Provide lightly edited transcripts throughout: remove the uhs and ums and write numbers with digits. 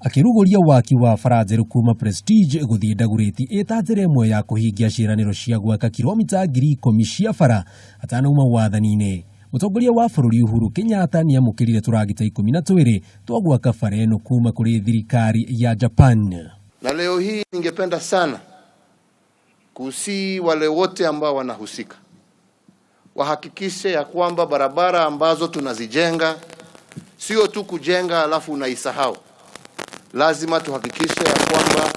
Akiruguria waki wa Farajeru kuma Prestige guthie Ndagureti etanjira imwe ya kuhingia ciraniro cia gwaka kilomita 10,000 cia bara atanauma wathani-ini. Mutongoria wa bururi Uhuru Kenyatta ni amukirire turagita 12 twa gwaka bara eno kuma kuri thirikari ya Japan. Na leo hii ningependa sana kusi wale wote ambao wanahusika wahakikishe ya kwamba barabara ambazo tunazijenga sio tu kujenga alafu unaisahau. Lazima tuhakikishe ya kwamba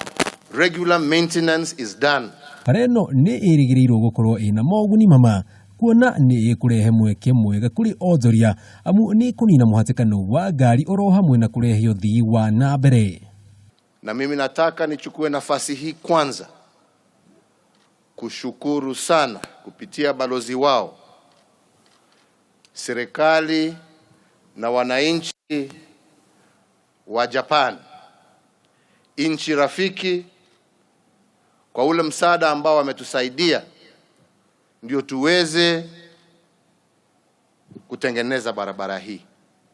regular maintenance is done. Bara eno ni irigirirwo gukorwo ina moguni mama kuona ni ikurehe mweke mwega kuri othoria amu ni kunina muhatikano wa ngari oro hamwe na kurehe uthii wa na mbere. Na mimi nataka nichukue nafasi hii kwanza kushukuru sana kupitia balozi wao serikali na wananchi wa Japan, nchi rafiki, kwa ule msaada ambao wametusaidia ndio tuweze kutengeneza barabara hii.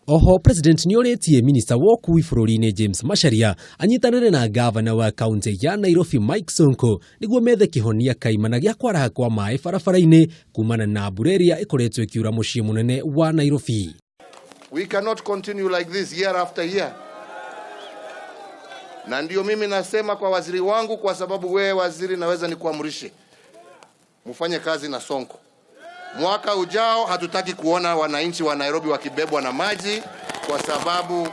Oho President nioritie Minister wa ukui bururi-ini James Macharia anyitanire na Governor wa County ya Nairobi Mike Sonko niguo methe kihonia kaimana gia kwaraha kwa mai barabara-ini kumana na bureria ikoretwo ikiura mucii munene wa Nairobi. We cannot continue like this year after year. Na ndio mimi nasema kwa waziri wangu, kwa sababu wewe waziri naweza nikuamrishe mufanye kazi na Sonko. Mwaka ujao hatutaki kuona wananchi wa Nairobi wakibebwa na maji kwa sababu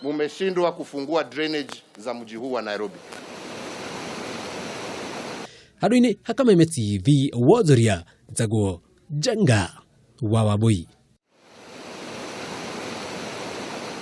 mumeshindwa kufungua drainage za mji huu wa Nairobi. Haruini Hakameme TV Wodzoria Zago Janga Wawaboi.